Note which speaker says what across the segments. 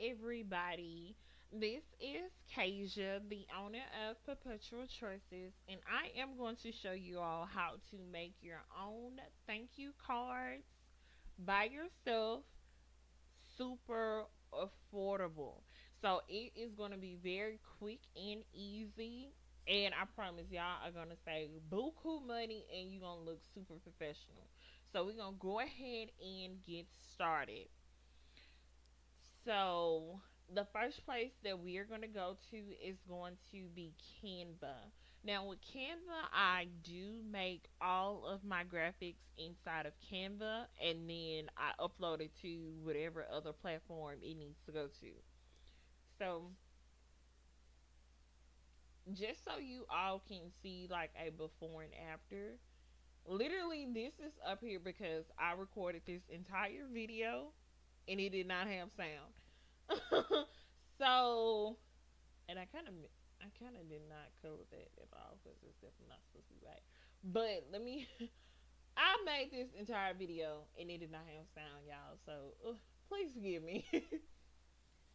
Speaker 1: everybody. This is Kasia, the owner of Perpetual Tresses, and I am going to show you all how to make your own thank you cards by yourself, super affordable. So it is going to be very quick and easy. And I promise y'all are gonna save buku money and you're gonna look super professional. So we're gonna go ahead and get started. So the first place that we are going to go to is going to be Canva. Now with Canva, I do make all of my graphics inside of Canva, and then I upload it to whatever other platform it needs to go to. So just so you all can see like a before and after, literally this is up here because I recorded this entire video and it did not have sound. So, and I kind of did not cover that at all because it's definitely not supposed to be right. But let me, I made this entire video and it did not have sound, y'all. So, please forgive me.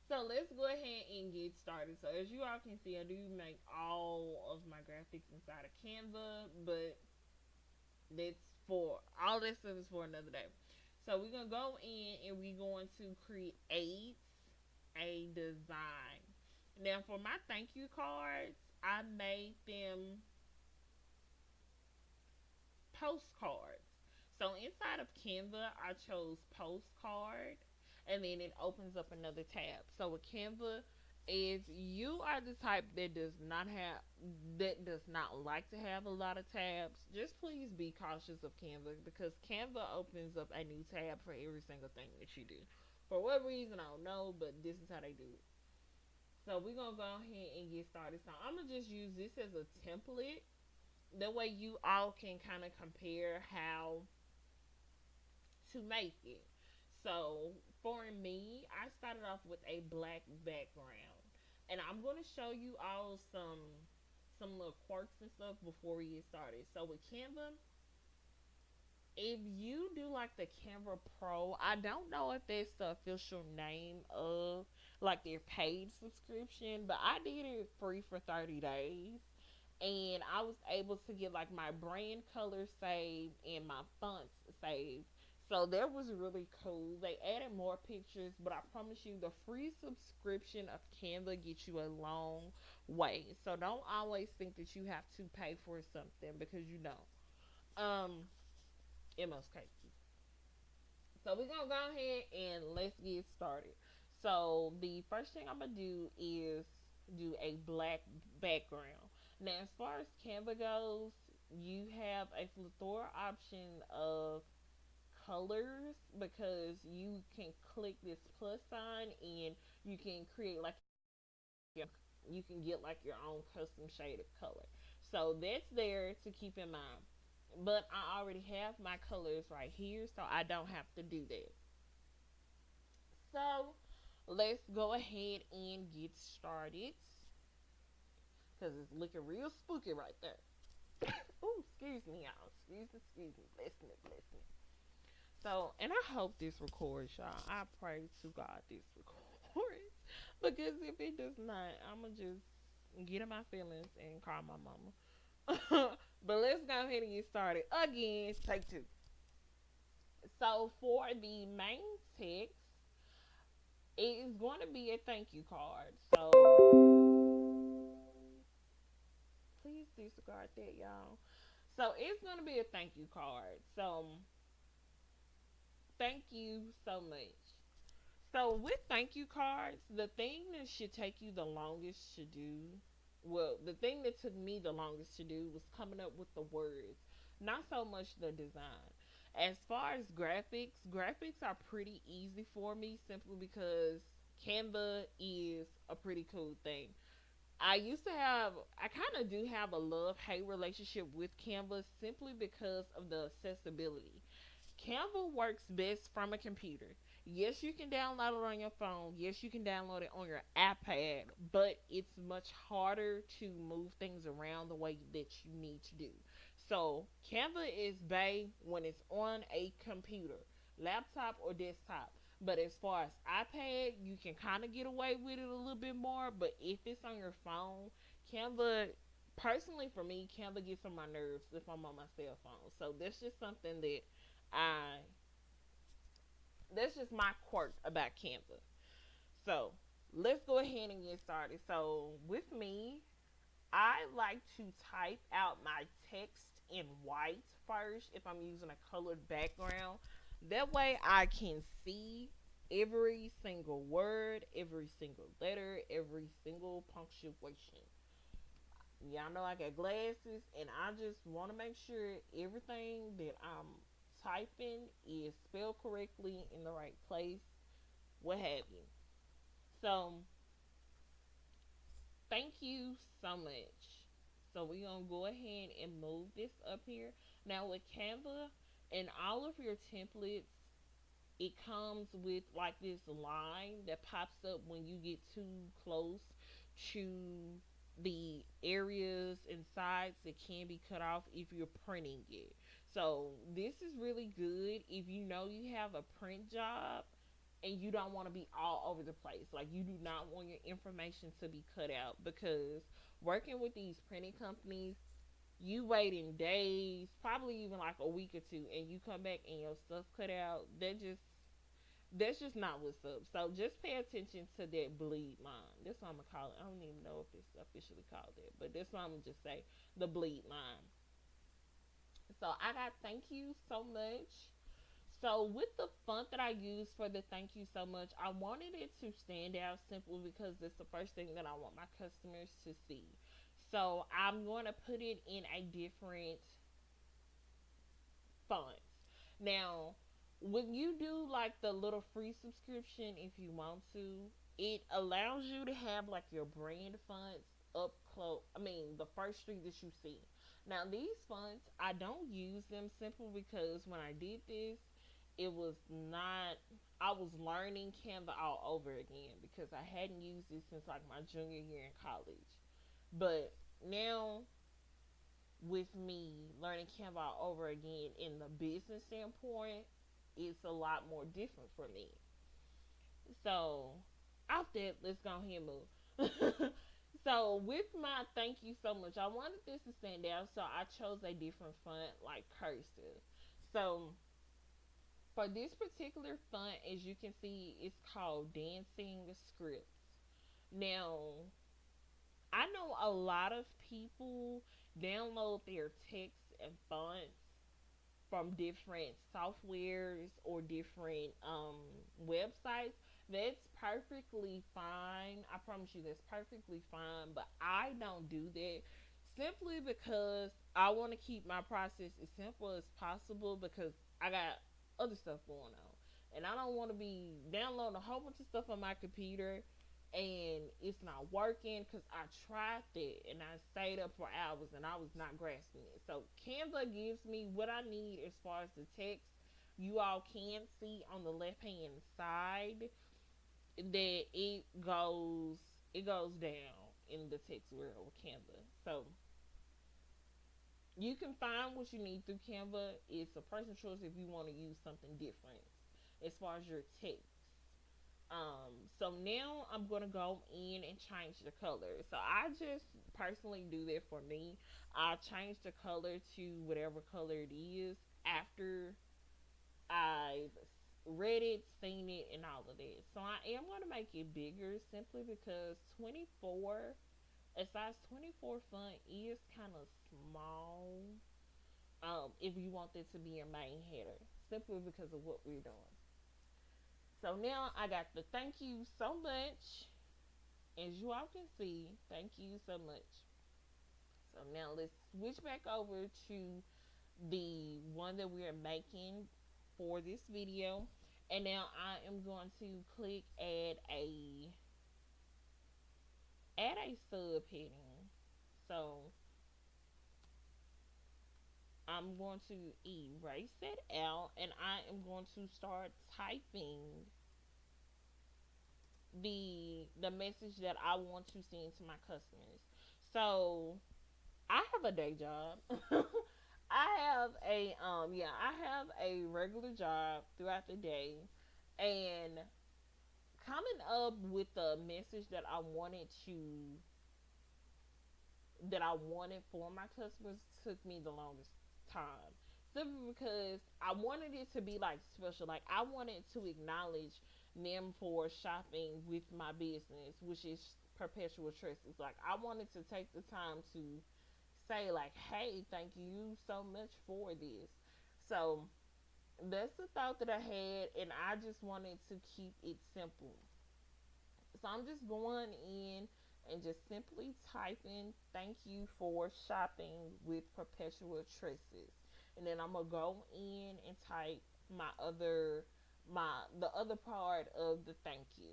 Speaker 1: So let's go ahead and get started. So as you all can see, I do make all of my graphics inside of Canva, but that's for all that stuff is for another day. So we're gonna go in and we're going to create a design. Now for my thank you cards, I made them postcards. So inside of Canva, I chose postcard, and then it opens up another tab. So with Canva, if you are the type that does not like to have a lot of tabs, just please be cautious of Canva because Canva opens up a new tab for every single thing that you do. For what reason I don't know, but this is how they do it. So we're gonna go ahead and get started. So I'm gonna just use this as a template. That way you all can kind of compare how to make it. So for me, I started off with a black background, and I'm gonna show you all some little quirks and stuff before we get started. So with Canva, if you do like the Canva Pro, I don't know if that's the official name of like their paid subscription, but I did it free for 30 days. And I was able to get like my brand color saved and my fonts saved. So that was really cool. They added more pictures, but I promise you, the free subscription of Canva gets you a long way. So don't always think that you have to pay for something because you don't. In most cases. So we're gonna go ahead and let's get started. So the first thing I'm gonna do is do a black background. Now, as far as Canva goes, you have a plethora option of colors because you can click this plus sign and you can create like you can get like your own custom shaded color. So that's there to keep in mind. But I already have my colors right here, so I don't have to do that. So let's go ahead and get started because it's looking real spooky right there. Ooh, excuse me, y'all. Excuse me. Bless me, bless me. So, and I hope this records, y'all. I pray to God this records because if it does not, I'ma just get in my feelings and call my mama. But let's go ahead and get started again. Take two. So for the main text, it is going to be a thank you card. So please disregard that, y'all. So it's going to be a thank you card. So thank you so much. So with thank you cards, the thing that should take you the longest to do, well, the thing that took me the longest to do was coming up with the words, not so much the design. As far as graphics are pretty easy for me simply because Canva is a pretty cool thing. I kind of do have a love hate relationship with Canva simply because of the accessibility. Canva works best from a computer. Yes, you can download it on your phone. Yes, you can download it on your iPad, but it's much harder to move things around the way that you need to do. So, Canva is bae when it's on a computer, laptop or desktop. But as far as iPad, you can kind of get away with it a little bit more. But if it's on your phone, Canva, personally for me, Canva gets on my nerves if I'm on my cell phone. So that's just something that I, that's just my quirk about Canva. So let's go ahead and get started. So with me, I like to type out my text in white first if I'm using a colored background. That way I can see every single word, every single letter, every single punctuation. Y'all know I got glasses and I just want to make sure everything that I'm typing is spelled correctly in the right place, what have you. So, thank you so much. So we're gonna go ahead and move this up here. Now with Canva and all of your templates, it comes with like this line that pops up when you get too close to the areas and sides that can be cut off if you're printing it. So this is really good if you know you have a print job and you don't want to be all over the place. Like you do not want your information to be cut out because working with these printing companies, you waiting days, probably even like a week or two, and you come back and your stuff cut out. That's just not what's up. So just pay attention to that bleed line. That's what I'm gonna call it. I don't even know if it's officially called that, but that's what I'm gonna just say, the bleed line. So I got thank you so much. So with the font that I used for the thank you so much, I wanted it to stand out simply because it's the first thing that I want my customers to see. So I'm going to put it in a different fonts. Now, when you do like the little free subscription, if you want to, it allows you to have like your brand fonts up close. I mean, the first three that you see. Now, these fonts, I don't use them simply because when I did this, it was not. I was learning Canva all over again because I hadn't used it since like my junior year in college. But now with me learning Canva all over again in the business standpoint, it's a lot more different for me. So, off that, let's go ahead and move. So, with my thank you so much, I wanted this to stand out, so I chose a different font like cursive. So, for this particular font, as you can see, it's called Dancing Scripts. Now, I know a lot of people download their text and fonts from different softwares or different websites. That's perfectly fine. I promise you, that's perfectly fine. But I don't do that simply because I want to keep my process as simple as possible because I got other stuff going on. And I don't want to be downloading a whole bunch of stuff on my computer and it's not working because I tried that and I stayed up for hours and I was not grasping it. So Canva gives me what I need as far as the text. You all can see on the left hand side that it goes down in the text world with Canva. So you can find what you need through Canva. It's a personal choice if you want to use something different as far as your text. So now I'm gonna go in and change the color. So I just personally do that for me. I change the color to whatever color it is after I've read it, seen it, and all of that. So I am gonna make it bigger simply because 24, a size 24 font is kind of small. If you want it to be your main header, simply because of what we're doing. So now I got the thank you so much. As you all can see, thank you so much. So now let's switch back over to the one that we are making for this video. And now I am going to click add a subheading. So I'm going to erase that out and I am going to start typing the message that I want to send to my customers. So I have a day job. I have a regular job throughout the day And coming up with a message that I wanted for my customers took me the longest time. Simply because I wanted it to be like special. Like I wanted to acknowledge them for shopping with my business, which is Perpetual Tresses. Like I wanted to take the time to say like, hey, thank you so much for this. So that's the thought that I had, and I just wanted to keep it simple. So I'm just going in and just simply typing thank you for shopping with Perpetual Tresses. And then I'm gonna go in and type my the other part of the thank you.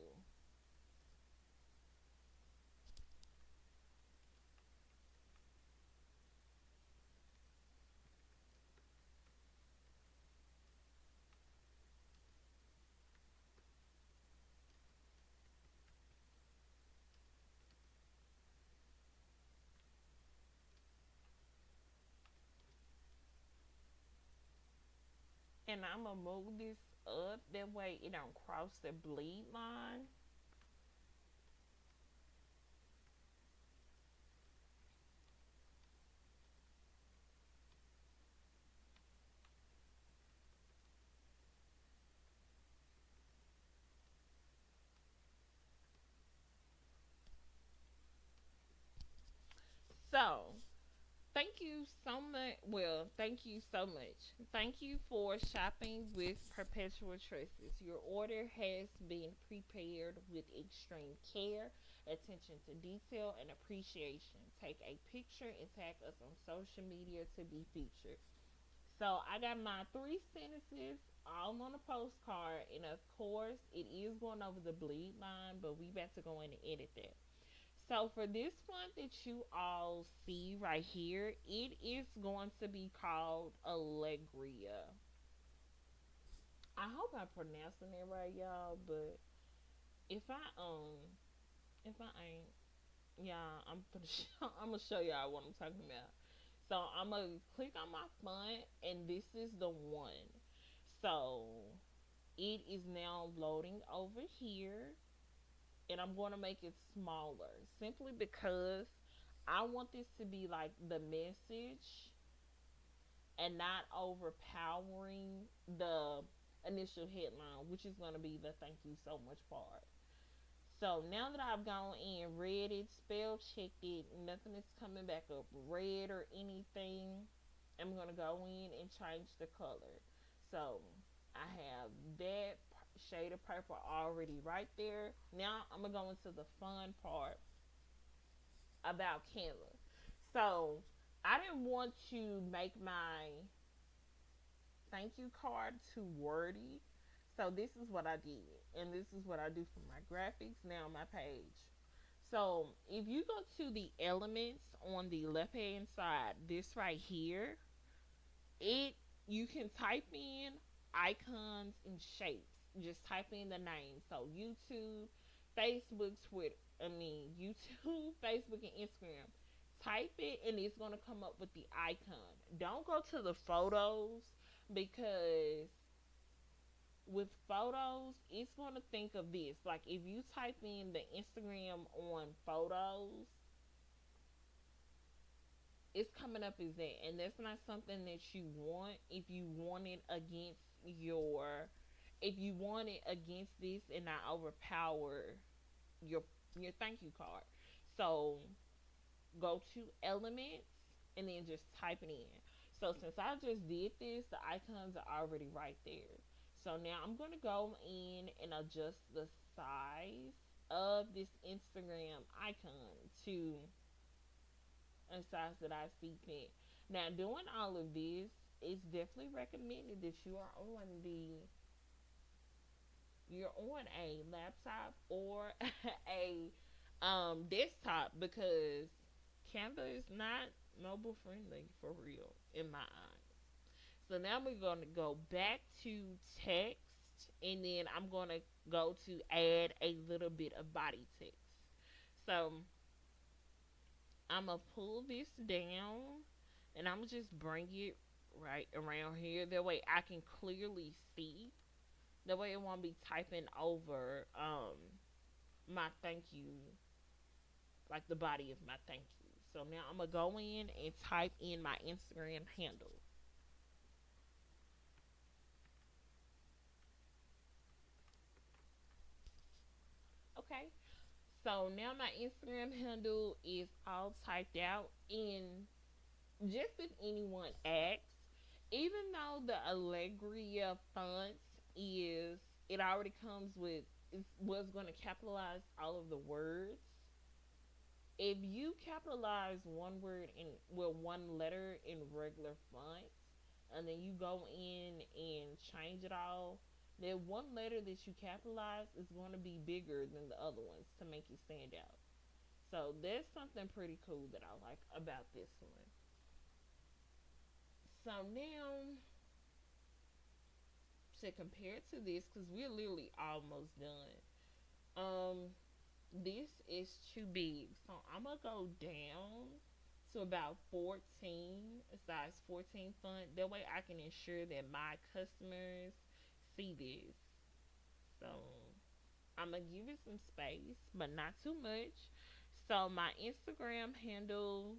Speaker 1: And I'm gonna move this up that way it don't cross the bleed line. So thank you so much. Well, thank you so much. Thank you for shopping with Perpetual Tresses. Your order has been prepared with extreme care, attention to detail, and appreciation. Take a picture and tag us on social media to be featured. So I got my three sentences all on a postcard, and of course, it is going over the bleed line, but we about to go in and edit that. So for this one that you all see right here, it is going to be called Allegria. I hope I'm pronouncing it right, y'all. But if I ain't, yeah, I'm gonna show y'all what I'm talking about. So I'm gonna click on my font, and this is the one. So it is now loading over here, and I'm going to make it smaller simply because I want this to be like the message and not overpowering the initial headline, which is going to be the thank you so much part. So now that I've gone in, read it, spell checked it, nothing is coming back up red or anything. I'm going to go in and change the color. So I have that shade of purple already right there. Now I'm going to go into the fun part about Canva. So I didn't want to make my thank you card too wordy. So this is what I did. And this is what I do for my graphics now on my page. So if you go to the elements on the left hand side, this right here, it you can type in icons and shapes. Just type in the name. So YouTube, Facebook, Twitter. I mean YouTube, Facebook, and Instagram. Type it and it's gonna come up with the icon. Don't go to the photos because with photos, it's gonna think of this. Like if you type in the Instagram on photos, it's coming up as that, and that's not something that you want. If you want it against your, if you want it against this and not overpower your your thank you card, so go to elements and then just type it in. So since I just did this, the icons are already right there. So now I'm gonna go in and adjust the size of this Instagram icon to a size that I see fit. Now, doing all of this, it's definitely recommended that you're on a laptop or a desktop because Canva is not mobile friendly for real in my eyes. So now we're going to go back to text, and then I'm going to go to add a little bit of body text. So I'm gonna pull this down and I'm gonna just bring it right around here. That way I can clearly see. That way it won't be typing over my thank you, like the body of my thank you. So now I'm gonna go in and type in my Instagram handle. Okay. So now my Instagram handle is all typed out, and just if anyone asks, even though the Allegria fonts is, it already comes with, it was going to capitalize all of the words. If you capitalize one word in, well, one letter in regular fonts, and then you go in and change it all, then one letter that you capitalize is going to be bigger than the other ones to make you stand out. So that's something pretty cool that I like about this one. So now, to compare to this, because we're literally almost done. Um, this is too big, so I'm gonna go down to about 14, a size 14 font. That way, I can ensure that my customers see this. So I'm gonna give it some space, but not too much. So my Instagram handle,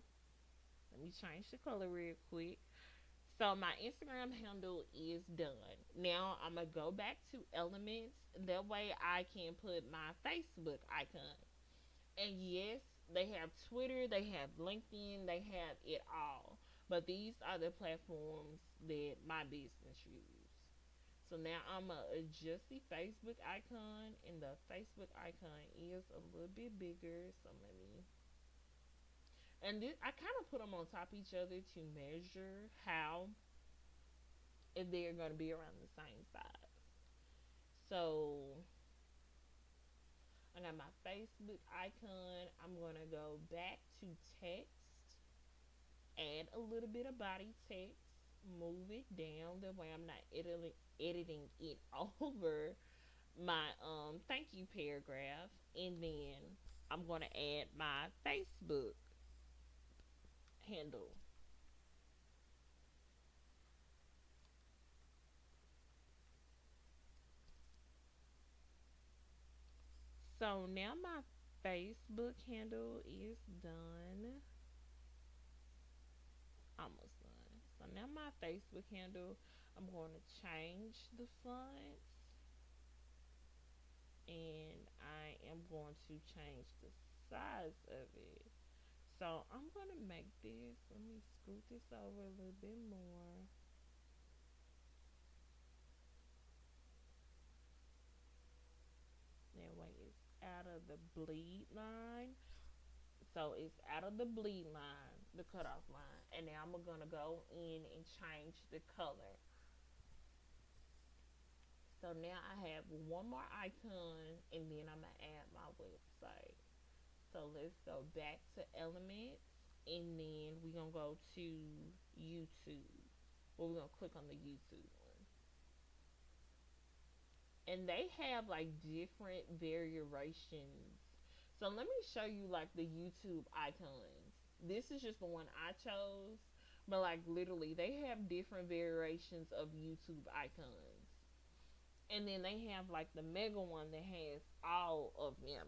Speaker 1: let me change the color real quick. So my Instagram handle is done. Now I'm gonna go back to elements. That way I can put my Facebook icon. And yes, they have Twitter, they have LinkedIn, they have it all. But these are the platforms that my business use. So now I'm gonna adjust the Facebook icon, and the Facebook icon is a little bit bigger. So let me, and this, I kind of put them on top of each other to measure how, if they're going to be around the same size. So I got my Facebook icon. I'm going to go back to text, add a little bit of body text, move it down. That way I'm not editing it over my thank you paragraph. And then I'm going to add my Facebook handle. So now my Facebook handle is done. Almost done. So now my Facebook handle, I'm going to change the fonts, and I am going to change the size of it. So I'm going to make this, let me scoot this over a little bit more. That way it's out of the bleed line. So it's out of the bleed line, the cutoff line. And now I'm going to go in and change the color. So now I have one more icon, and then I'm going to add my website. So let's go back to elements, and then we're going to go to YouTube. Well, we're going to click on the YouTube one. And they have like different variations. So let me show you like the YouTube icons. This is just the one I chose, but like literally they have different variations of YouTube icons. And then they have like the mega one that has all of them.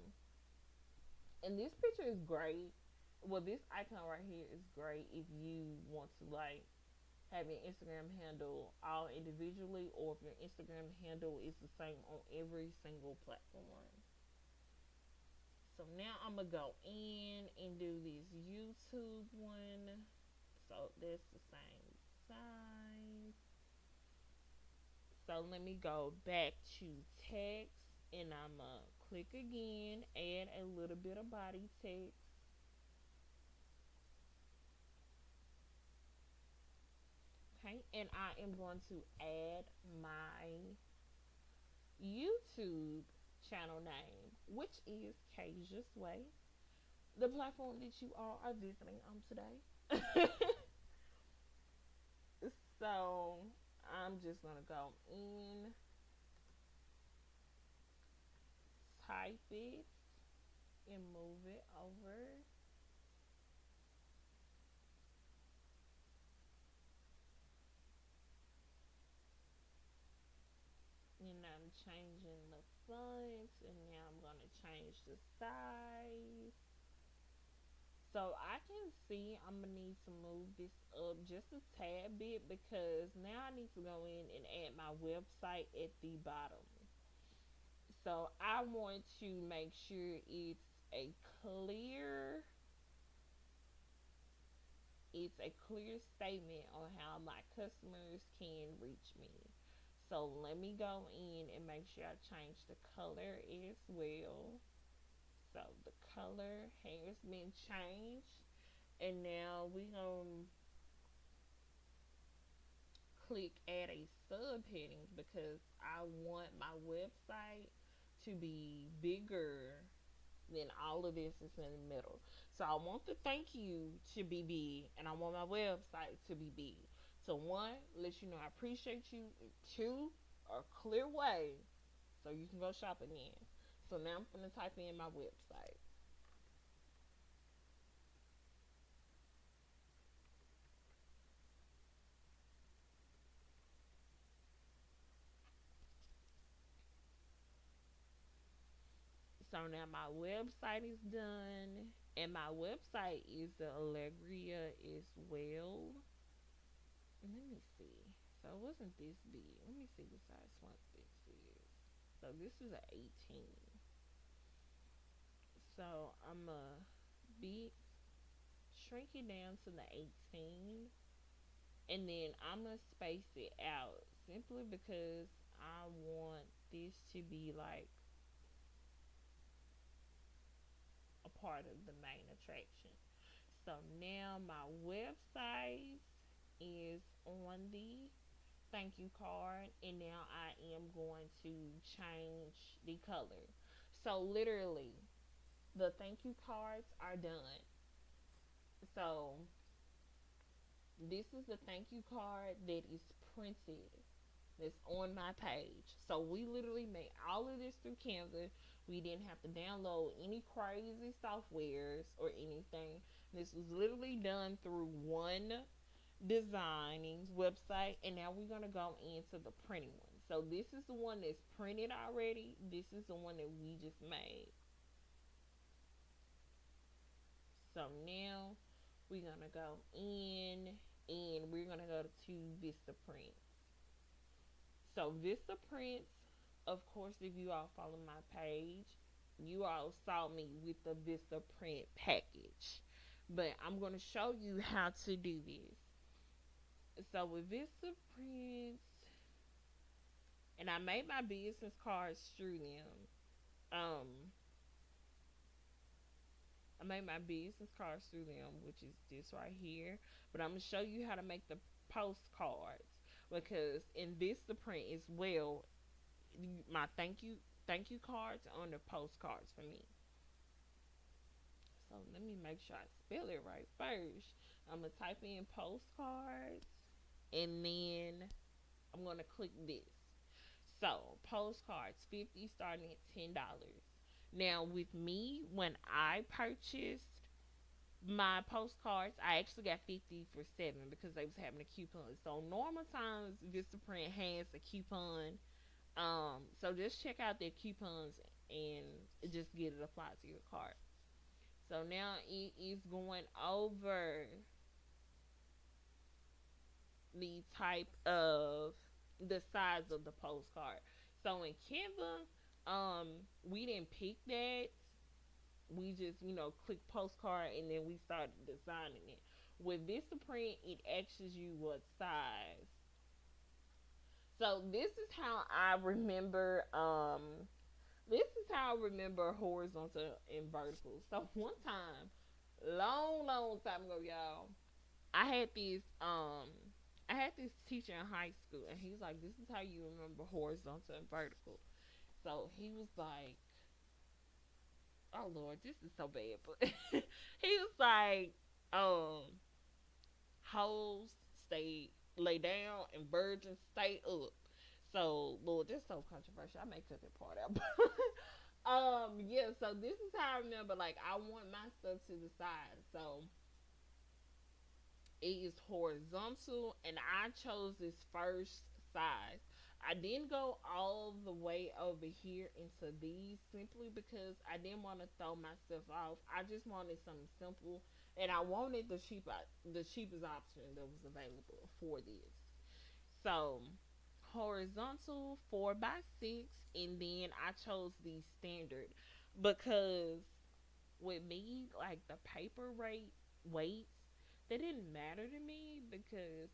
Speaker 1: And this picture is great. Well, this icon right here is great if you want to like have your Instagram handle all individually, or if your Instagram handle is the same on every single platform. So now I'm gonna go in and do this YouTube one. So that's the same size. So let me go back to text, and I'm gonna click again, add a little bit of body text. Okay, and I am going to add my YouTube channel name, which is Kasia's Way, the platform that you all are visiting on today. So I'm just gonna go in, type it, and move it over. And I'm changing the font, and now I'm gonna change the size. So I can see I'm gonna need to move this up just a tad bit because now I need to go in and add my website at the bottom. So I want to make sure it's a clear it's a clear statement on how my customers can reach me. So let me go in and make sure I change the color as well. So the color has been changed, and now we gonna click add a subheading because I want my website to be bigger than all of this is in the middle. So I want the thank you to be big, and I want my website to be big. So one, let you know I appreciate you. Two, a clear way so you can go shop again. So now I'm gonna type in my website. So now my website is done, and my website is the Allegria as well. Let me see. So it wasn't this big. Let me see what size font this is. So this is an 18. So I'm gonna be shrink it down to the 18, and then I'm gonna space it out simply because I want this to be like a part of the main attraction. So now my website is on the thank you card, and now I am going to change the color. So literally, the thank you cards are done. So this is the thank you card that is printed, that's on my page. So we literally made all of this through Canva. We didn't have to download any crazy softwares or anything. This was literally done through one designing website, and now we're gonna go into the printing one. So this is the one that's printed already. This is the one that we just made. So now we're gonna go in and we're gonna go to Vista Print. So Vista Prints, of course, if you all follow my page, you all saw me with the Vista Print package. But I'm going to show you how to do this. So with Vista Prints, and I made my business cards through them. I made my business cards through them, which is this right here. But I'm gonna show you how to make the postcards because in Vista Print as well, my thank you cards on the postcards for me. So let me make sure I spell it right first. I'm gonna type in postcards, and then I'm gonna click this. So postcards 50 starting at $10. Now with me, when I purchased my postcards, I actually got 50 for 7 because they was having a coupon. So normal times Vistaprint has a coupon. So just check out their coupons and just get it applied to your cart. So now it is going over the type of the size of the postcard. So in Canva, we didn't pick that. We just, click postcard and then we started designing it. With Vistaprint, it asks you what size. So this is how I remember horizontal and vertical. So one time, long time ago, y'all, I had this I had this teacher in high school, and he's like, "This is how you remember horizontal and vertical." So he was like, "Oh Lord, this is so bad," but he was like, "Hoes stay lay down and virgins stay up." So Lord, that's so controversial. I may cut that part out. Yeah. So this is how I remember. Like, I want my stuff to the side. So it is horizontal, and I chose this first size. I didn't go all the way over here into these simply because I didn't want to throw myself off. I just wanted something simple, and I wanted the cheapest option that was available for this. So horizontal 4x6, and then I chose the standard because with me, like the paper rate weights, they didn't matter to me because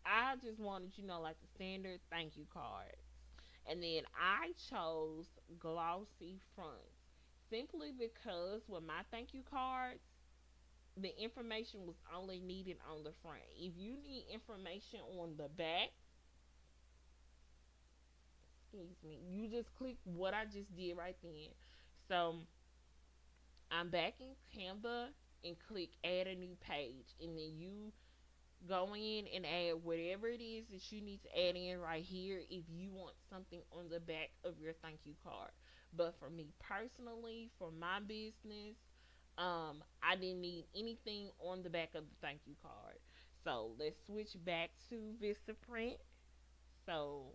Speaker 1: I just wanted, like the standard thank you cards. And then I chose glossy fronts simply because with my thank you cards, the information was only needed on the front. If you need information on the back, excuse me, you just click what I just did right then. So I'm back in Canva and click add a new page, and then you go in and add whatever it is that you need to add in right here if you want something on the back of your thank you card. But for me personally, for my business, I didn't need anything on the back of the thank you card. So let's switch back to Vistaprint. So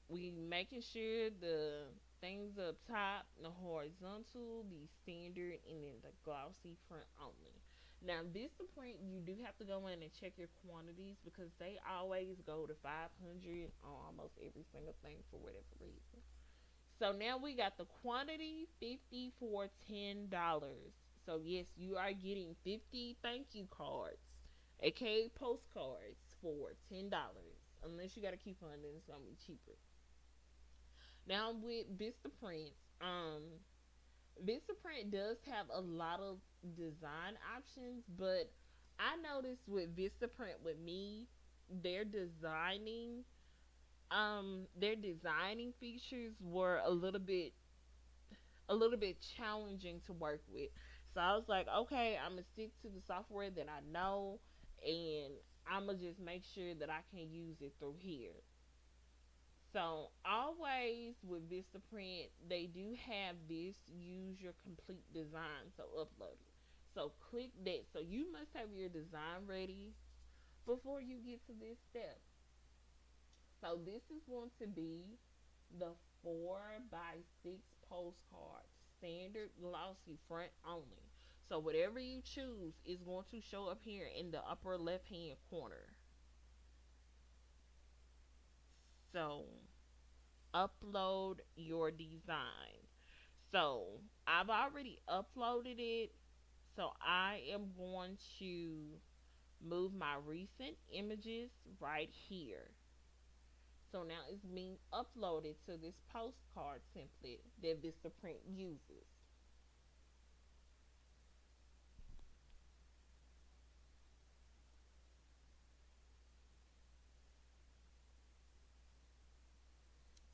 Speaker 1: we making sure the things up top, the horizontal, the standard, and then the glossy front only. Now, Vistaprint, you do have to go in and check your quantities because they always go to 500 on almost every single thing for whatever reason. So now we got the quantity 50 for $10. So yes, you are getting 50 thank you cards, aka postcards, for $10. Unless you got a coupon, then it's gonna be cheaper. Now with Vistaprint, Vistaprint does have a lot of design options, but I noticed with Vistaprint with me, their designing their designing features were a little bit challenging to work with. So I was like, okay, I'm gonna stick to the software that I know, and I'm gonna just make sure that I can use it through here. So always with Vistaprint, they do have this use your complete design, so upload it. So click that. So you must have your design ready before you get to this step. So this is going to be the 4x6 postcard, standard glossy front only. So whatever you choose is going to show up here in the upper left hand corner. So upload your design. So I've already uploaded it. So I am going to move my recent images right here. So now it's being uploaded to this postcard template that Vistaprint uses.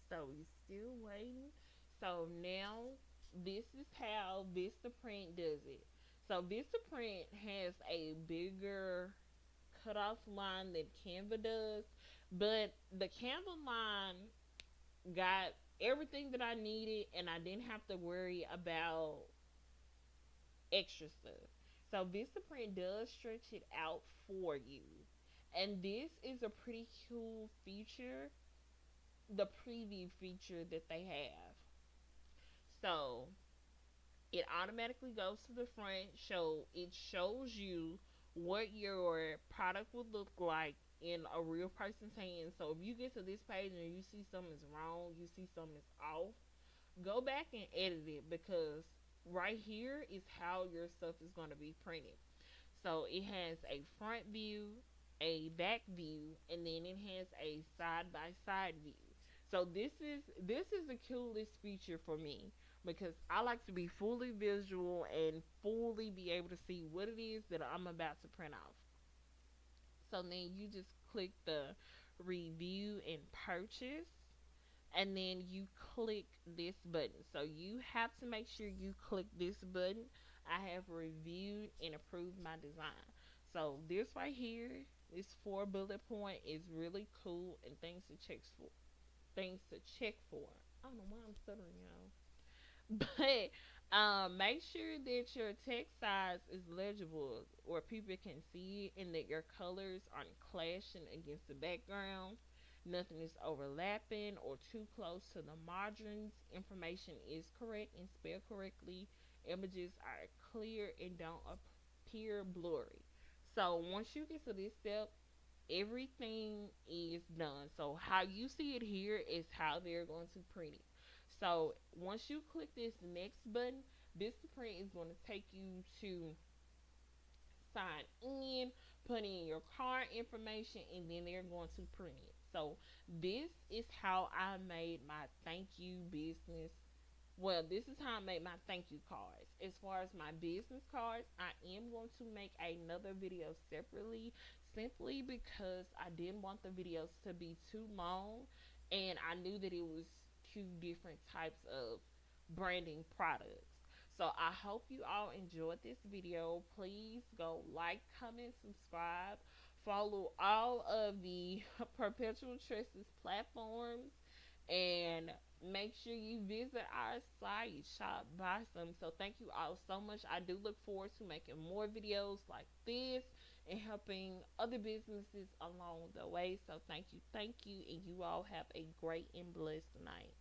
Speaker 1: So we're still waiting. So now this is how Vistaprint does it. So Vistaprint has a bigger cutoff line than Canva does, but the Canva line got everything that I needed, and I didn't have to worry about extra stuff. So Vistaprint does stretch it out for you, and this is a pretty cool feature, the preview feature that they have. So it automatically goes to the front, so it shows you what your product would look like in a real person's hand. So if you get to this page and you see something's wrong, you see something's off, go back and edit it because right here is how your stuff is going to be printed. So it has a front view, a back view, and then it has a side by side view. So this is the coolest feature for me because I like to be fully visual and fully be able to see what it is that I'm about to print off. So then you just click the review and purchase, and then you click this button. So you have to make sure you click this button. I have reviewed and approved my design. So this right here, this 4 bullet point is really cool and things to check for. Things to check for. I don't know why I'm stuttering, y'all. But Make sure that your text size is legible or people can see it and that your colors aren't clashing against the background. Nothing is overlapping or too close to the margins. Information is correct and spelled correctly. Images are clear and don't appear blurry. So once you get to this step, everything is done. So how you see it here is how they're going to print it. So once you click this next button, this print is going to take you to sign in, put in your card information, and then they're going to print it. So this is how I made my thank you business. Well, this is how I make my thank you cards. As far as my business cards, I am going to make another video separately simply because I didn't want the videos to be too long and I knew that it was two different types of branding products. So I hope you all enjoyed this video. Please go like, comment, subscribe, follow all of the Perpetual Tresses platforms, and make sure you visit our site, shop, buy some. So thank you all so much. I do look forward to making more videos like this and helping other businesses along the way. So thank you, and you all have a great and blessed night.